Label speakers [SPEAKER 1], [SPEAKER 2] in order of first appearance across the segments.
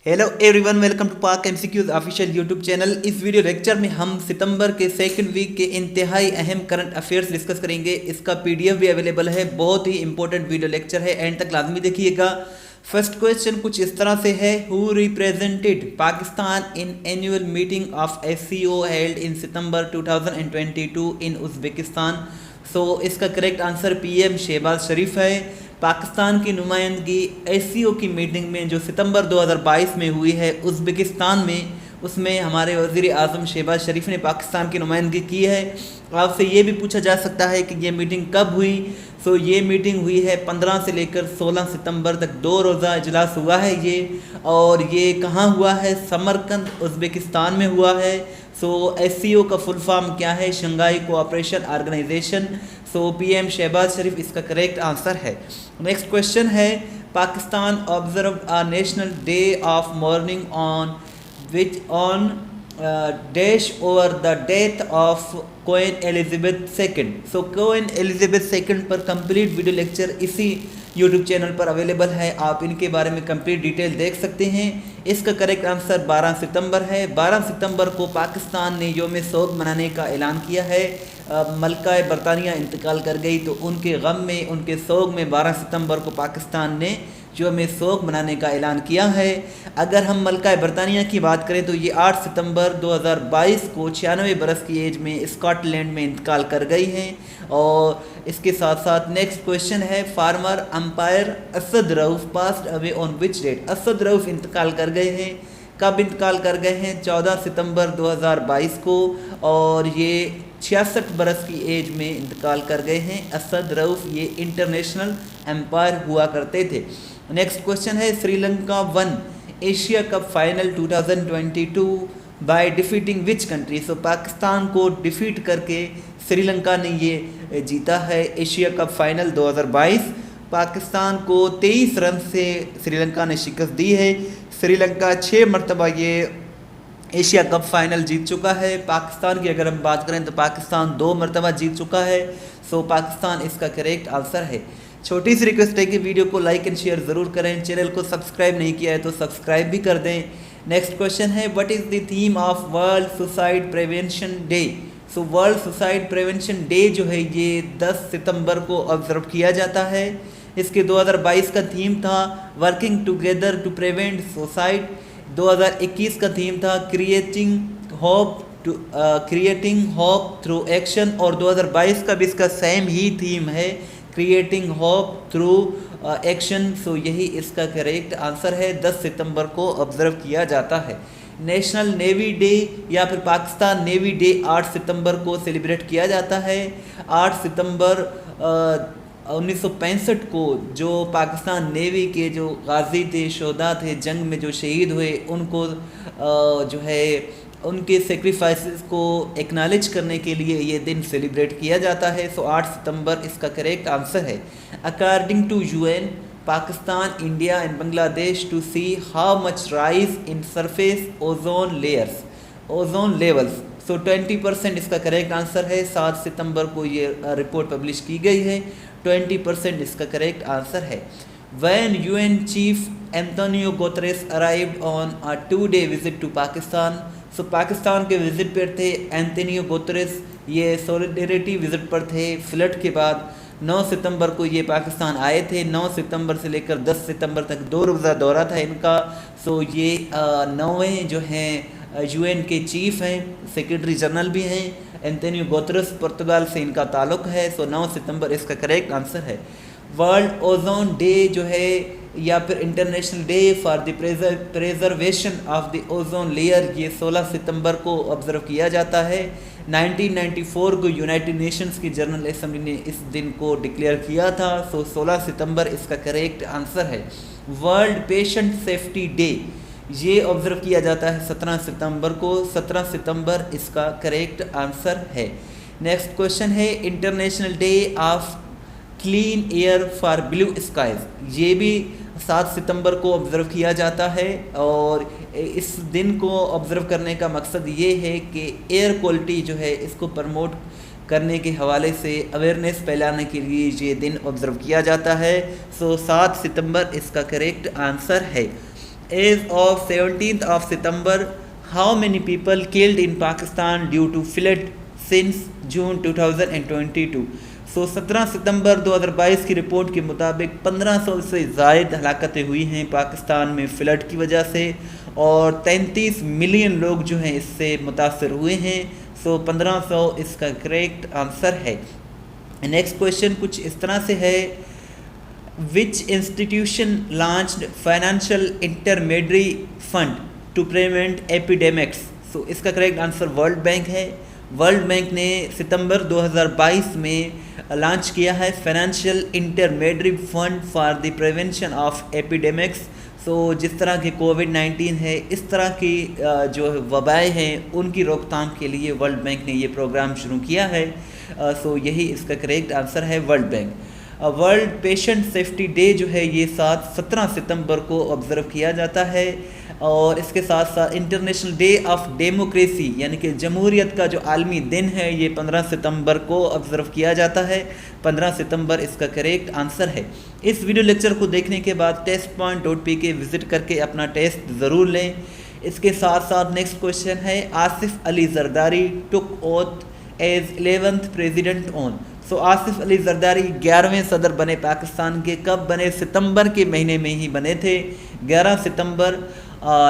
[SPEAKER 1] Hello everyone, welcome to पाक MCQs official YouTube channel. इस video lecture में हम सितंबर के सेकंड वीक के इंतहाई अहम करंट अफेयर्स डिस्कस करेंगे। इसका पीडीएफ भी अवेलेबल है। बहुत ही इंपॉर्टेंट वीडियो लेक्चर है, एंड तक लाजमी देखिएगा। फर्स्ट क्वेश्चन कुछ इस तरह से है, who represented Pakistan in annual meeting of SCO held in सितंबर 2022 इन उज़्बेकिस्तान। सो इसका correct answer PM Shahbaz Sharif है। पाकिस्तान की नुमाइंदगी एससीओ की मीटिंग में जो सितंबर 2022 में हुई है उज़्बेकिस्तान में, उसमें हमारे वज़ीर आज़म शहबाज शरीफ ने पाकिस्तान की नुमाइंदगी की है। आपसे ये भी पूछा जा सकता है कि ये मीटिंग कब हुई। सो ये मीटिंग हुई है 15 से लेकर 16 सितंबर तक 2 रोज़ा इजलास हुआ है ये। और ये कहाँ हुआ है? समरकंद उज़्बेकिस्तान में हुआ है। सो एससीओ का फुल फॉर्म क्या है? Shanghai cooperation organisation. So PM Shahbaz Sharif इसका करेक्ट आंसर है। नेक्स्ट क्वेश्चन है, Pakistan observe a national day of mourning on which on dash over the death of Queen Elizabeth second. So Queen Elizabeth second पर complete video lecture इसी YouTube channel पर available है। आप इनके बारे में कंप्लीट डिटेल देख सकते हैं। इसका करेक्ट आंसर 12 सितंबर है। 12 सितंबर को पाकिस्तान ने यौम सोग मनाने का ऐलान किया है। मलका बरतानिया इंतकाल कर गई, तो उनके गम में, उनके सोग में 12 सितंबर को पाकिस्तान ने यौम सोग मनाने का ऐलान किया है। अगर हम मलका बरतानिया की बात करें तो ये 8 सितंबर 2022 को 96 बरस की एज में स्कॉटलैंड में इंतकाल कर गई हैं। और इसके साथ साथ नेक्स्ट क्वेश्चन है, former umpire Asad Rauf passed away on which date. Asad Rauf इंतकाल कर गए हैं। कब इंतकाल कर गए हैं? 14 सितंबर 2022 को, और ये 66 बरस की एज में इंतकाल कर गए हैं। असद रऊफ ये इंटरनेशनल एम्पायर हुआ करते थे। नेक्स्ट क्वेश्चन है, Sri Lanka won Asia cup final 2022 by defeating which country. So Pakistan को डिफीट करके श्रीलंका ने ये जीता है एशिया कप फाइनल 2022। पाकिस्तान को 23 रन से श्रीलंका ने शिकस्त दी है। श्रीलंका 6 मरतबा ये एशिया कप फाइनल जीत चुका है। पाकिस्तान की अगर हम बात करें तो पाकिस्तान 2 मरतबा जीत चुका है। सो पाकिस्तान इसका करेक्ट आंसर है। छोटी सी रिक्वेस्ट है कि वीडियो को लाइक एंड शेयर ज़रूर करें। चैनल को सब्सक्राइब नहीं किया है तो सब्सक्राइब भी कर दें। नेक्स्ट क्वेश्चन है, what is the theme of world suicide prevention day. So world suicide prevention day जो है ये 10 सितंबर को ऑब्जर्व किया जाता है। इसके 2022 का थीम था working together to prevent suicide. 2021 का थीम था क्रिएटिंग होप थ्रू एक्शन, और 2022 का भी इसका सेम ही थीम है, क्रिएटिंग होप थ्रू एक्शन। सो यही इसका करेक्ट आंसर है। 10 सितंबर को ऑब्जर्व किया जाता है। नेशनल नेवी डे या फिर पाकिस्तान नेवी डे 8 सितंबर को सेलिब्रेट किया जाता है। 8 सितंबर 1965 को जो पाकिस्तान नेवी के जो गाजी थे, शोधा थे, जंग में जो शहीद हुए, उनको जो है उनके सेक्रीफाइसेस को एक्नॉलेज करने के लिए ये दिन सेलिब्रेट किया जाता है। सो 8 सितंबर इसका करेक्ट आंसर है। According to UN, Pakistan, India and Bangladesh to see how much rise in surface ozone levels. So 20% इसका करेक्ट आंसर है। 7 सितंबर को ये रिपोर्ट पब्लिश की गई है। 20% इसका करेक्ट आंसर है। When UN Chief Antonio Guterres arrived on a 2-day visit to Pakistan, सो पाकिस्तान के विज़िट पर थे एंटोनियो गुतेरेस, ये सॉलिडेरिटी विज़िट पर थे फ्लड के बाद। 9 सितंबर को ये पाकिस्तान आए थे। 9 सितंबर से लेकर 10 सितंबर तक 2 रोज़ा दौरा था इनका। सो ये 9वें जो हैं यूएन के चीफ हैं, सेक्रेटरी जनरल भी हैं। एंटोनियो गुतेरेस पुर्तगाल से इनका ताल्लुक़ है। सो 9 सितंबर इसका करेक्ट आंसर है। वर्ल्ड ओजोन डे जो है या फिर international day for the preservation of the ozone layer, ये 16 सितंबर को ऑब्जर्व किया जाता है। 1994 को यूनाइटेड नेशंस की जनरल असेंबली ने इस दिन को डिक्लेयर किया था। सो 16 सितंबर इसका करेक्ट आंसर है। वर्ल्ड पेशेंट सेफ्टी डे ये ऑब्जर्व किया जाता है 17 सितंबर को। 17 सितंबर इसका करेक्ट आंसर है। नेक्स्ट क्वेश्चन है, international day of clean air for blue skies, ये भी 7 सितंबर को ऑब्ज़र्व किया जाता है। और इस दिन को ऑब्ज़र्व करने का मकसद ये है कि एयर क्वालिटी जो है इसको प्रमोट करने के हवाले से अवेयरनेस फैलाने के लिए ये दिन ऑब्ज़र्व किया जाता है। सो 7 सितंबर इसका करेक्ट आंसर है। As of 17th of September, how many people killed in Pakistan due to flood since June 2022? सो 17 सितंबर 2022 की रिपोर्ट के मुताबिक 1500 से ज़ायद हलाकतें हुई हैं पाकिस्तान में फ्लड की वजह से, और 33 मिलियन लोग जो हैं इससे मुतासर हुए हैं। सो 1500 इसका करेक्ट आंसर है। नेक्स्ट क्वेश्चन कुछ इस तरह से है, Which institution launched financial intermediary fund to prevent epidemics? So इसका करेक्ट आंसर वर्ल्ड बैंक है। वर्ल्ड बैंक ने सितंबर 2022 में लॉन्च किया है financial intermediary fund for the prevention of epidemics. So जिस तरह के कोविड-19 है, इस तरह की जो वबाएँ हैं उनकी रोकथाम के लिए वर्ल्ड बैंक ने ये प्रोग्राम शुरू किया है। सो यही इसका करेक्ट आंसर है world bank. World patient safety day जो है ये 17 सितंबर को ऑब्ज़र्व किया जाता है, और इसके साथ साथ इंटरनेशनल डे ऑफ डेमोक्रेसी यानी कि जमहूरियत का जो आलमी दिन है ये 15 सितंबर को ऑब्ज़र्व किया जाता है। 15 सितंबर इसका करेक्ट आंसर है। इस वीडियो लेक्चर को देखने के बाद testpoint.pk विज़िट करके अपना टेस्ट ज़रूर लें। इसके साथ साथ नेक्स्ट क्वेश्चन है, Asif Ali Zardari took oath as 11th president on. So Asif Ali Zardari 11वें सदर बने पाकिस्तान के। कब बने? सितंबर के महीने में ही बने थे, 11 सितंबर।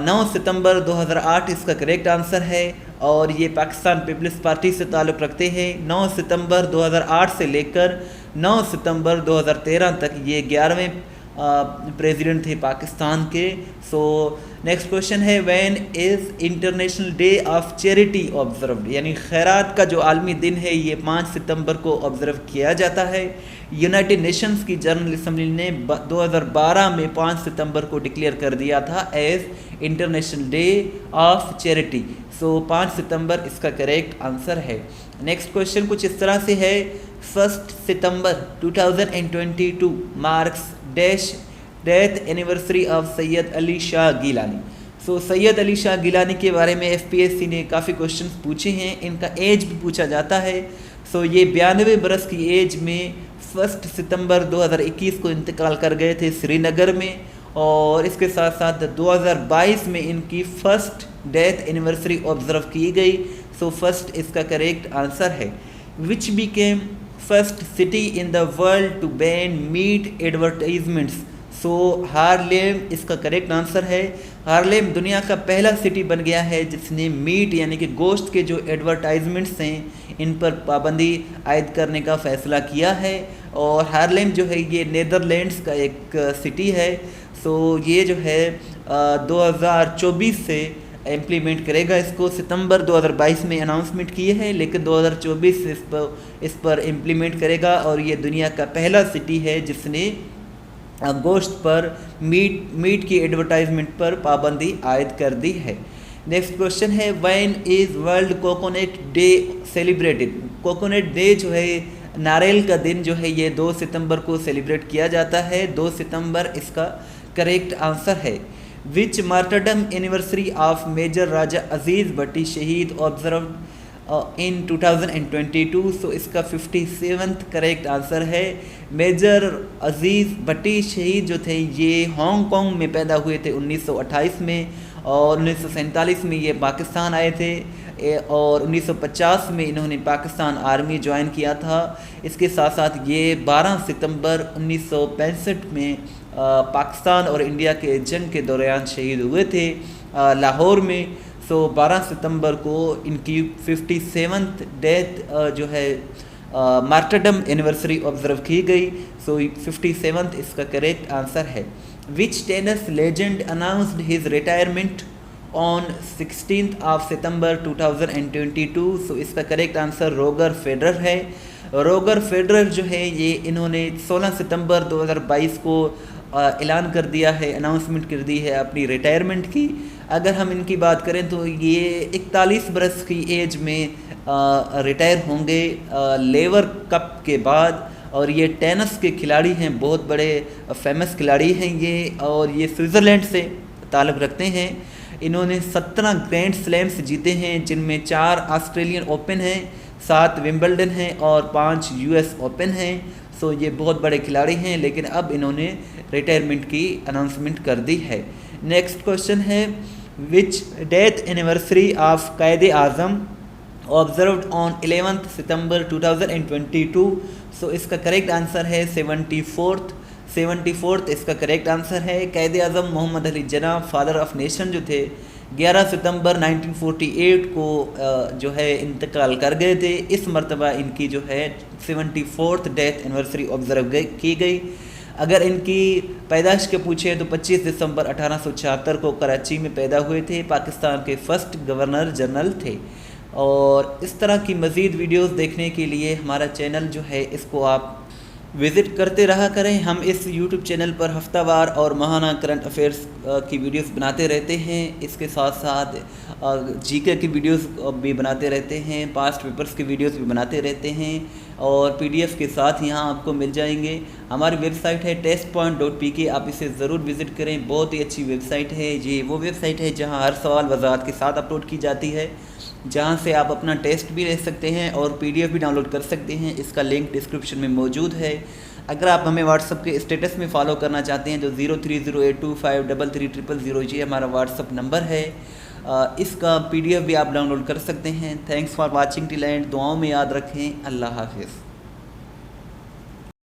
[SPEAKER 1] 9 सितंबर 2008 इसका करेक्ट आंसर है, और ये पाकिस्तान पीपल्स पार्टी से ताल्लुक़ रखते हैं। 9 सितंबर 2008 से लेकर 9 सितंबर 2013 तक ये 11वें प्रेसिडेंट थे पाकिस्तान के। सो नेक्स्ट क्वेश्चन है, when is international day of charity observed? यानी खैरात का जो आलमी दिन है ये 5 सितंबर को ऑब्ज़र्व किया जाता है। यूनाइटेड नेशंस की जनरल असम्बली ने 2012 में 5 सितंबर को डिक्लेयर कर दिया था as international day of charity. So 5 सितंबर इसका करेक्ट आंसर है। नेक्स्ट क्वेश्चन कुछ इस तरह से है, 1 सितंबर 2022 marks dash death anniversary of Syed Ali Shah Geelani. So Syed Ali Shah Geelani के बारे में FPSC ने काफ़ी क्वेश्चंस पूछे हैं, इनका एज भी पूछा जाता है। सो ये 92 बरस की एज में 1 सितंबर 2021 को इंतकाल कर गए थे श्रीनगर में, और इसके साथ साथ 2022 में इनकी फर्स्ट डेथ एनिवर्सरी ऑब्ज़र्व की गई। सो फर्स्ट इसका करेक्ट आंसर है। Which became first city in the world to ban meat advertisements? So Harlem इसका करेक्ट आंसर है। हार्लेम दुनिया का पहला सिटी बन गया है जिसने मीट यानी कि गोश्त के जो एडवर्टाइजमेंट्स हैं इन पर पाबंदी आयद करने का फ़ैसला किया है, और हार्लेम जो है ये नीदरलैंड्स का एक सिटी है। सो ये जो है 2024 से इम्प्लीमेंट करेगा इसको। सितंबर 2022 में अनाउंसमेंट किए हैं, लेकिन 2024 से इस पर इम्प्लीमेंट करेगा, और ये दुनिया का पहला सिटी है जिसने गोश्त पर मीट की एडवर्टाइजमेंट पर पाबंदी आयद कर दी है। नेक्स्ट क्वेश्चन है, when is world coconut day celebrated? Coconut day जो है नारियल का दिन जो है ये 2 सितंबर को सेलिब्रेट किया जाता है। 2 सितंबर इसका करेक्ट आंसर है। विच मार्टरडम एनिवर्सरी ऑफ मेजर राजा अजीज़ भट्टी शहीद ऑब्जर्व इन 2022? सो इसका 57th करेक्ट आंसर है। मेजर अजीज़ भट्टी शहीद जो थे ये हांगकांग में पैदा हुए थे 1928 में, और 1947 में ये पाकिस्तान आए थे, और 1950 में इन्होंने पाकिस्तान आर्मी ज्वाइन किया था। इसके साथ साथ ये 12 सितंबर 1965 में पाकिस्तान और इंडिया के जंग के दौरान शहीद हुए थे लाहौर में। सो 12 सितंबर को इनकी 57th डेथ जो है मार्टरडम एनिवर्सरी ऑब्जर्व की गई। सो 57th इसका करेक्ट आंसर है। Which tennis legend announced his retirement on 16th of सितंबर 2022? सो इसका करेक्ट आंसर रोगर फेडरर है। रोगर फेडरर जो है ये इन्होंने 16 सितंबर 2022 को ऐलान कर दिया है, अनाउंसमेंट कर दी है अपनी रिटायरमेंट की। अगर हम इनकी बात करें तो ये 41 बरस की एज में रिटायर होंगे लेवर कप के बाद, और ये टेनिस के खिलाड़ी हैं, बहुत बड़े फेमस खिलाड़ी हैं ये, और ये स्विट्ज़रलैंड से ताल्लुक़ रखते हैं। इन्होंने 17 ग्रैंड स्लैम्स जीते हैं, जिनमें 4 ऑस्ट्रेलियन ओपन हैं, 7 विंबलडन हैं और 5 US ओपन हैं। सो ये बहुत बड़े खिलाड़ी हैं, लेकिन अब इन्होंने रिटायरमेंट की अनाउंसमेंट कर दी है। नेक्स्ट क्वेश्चन है विच डेथ एनिवर्सरी ऑफ कायदे आज़म ऑब्जर्व्ड ऑन 11 सितंबर 2022। सो इसका करेक्ट आंसर है 74th इसका करेक्ट आंसर है। कायदे आज़म Mohammad Ali Jinnah father of nation जो थे 11 सितंबर 1948 को जो है इंतकाल कर गए थे। इस मरतबा इनकी जो है 74th डेथ एनिवर्सरी ऑब्जर्व की गई। अगर इनकी पैदाइश के पूछे तो 25 दिसंबर 1876 को कराची में पैदा हुए थे। पाकिस्तान के फर्स्ट गवर्नर जनरल थे। और इस तरह की मज़ीद वीडियोस देखने के लिए हमारा चैनल जो है इसको आप विज़िट करते रहा करें। हम इस यूट्यूब चैनल पर हफ्तावार और माहाना करंट अफेयर्स की वीडियोस बनाते रहते हैं। इसके साथ साथ जीके की वीडियोस भी बनाते रहते हैं, पास्ट पेपर्स की वीडियोस भी बनाते रहते हैं और पीडीएफ के साथ यहाँ आपको मिल जाएंगे। हमारी वेबसाइट है testpoint.pk, आप इसे ज़रूर विज़िट करें। बहुत ही अच्छी वेबसाइट है। ये वो वेबसाइट है जहाँ हर सवाल वजाहत के साथ अपलोड की जाती है, जहाँ से आप अपना टेस्ट भी ले सकते हैं और पीडीएफ भी डाउनलोड कर सकते हैं। इसका लिंक डिस्क्रिप्शन में मौजूद है। अगर आप हमें व्हाट्सअप के स्टेटस में फॉलो करना चाहते हैं तो 0308253300 ये हमारा व्हाट्सअप नंबर है। इसका पीडीएफ भी आप डाउनलोड कर सकते हैं। Thanks for watching till and. दुआओं में याद रखें। अल्लाह हाफिज़।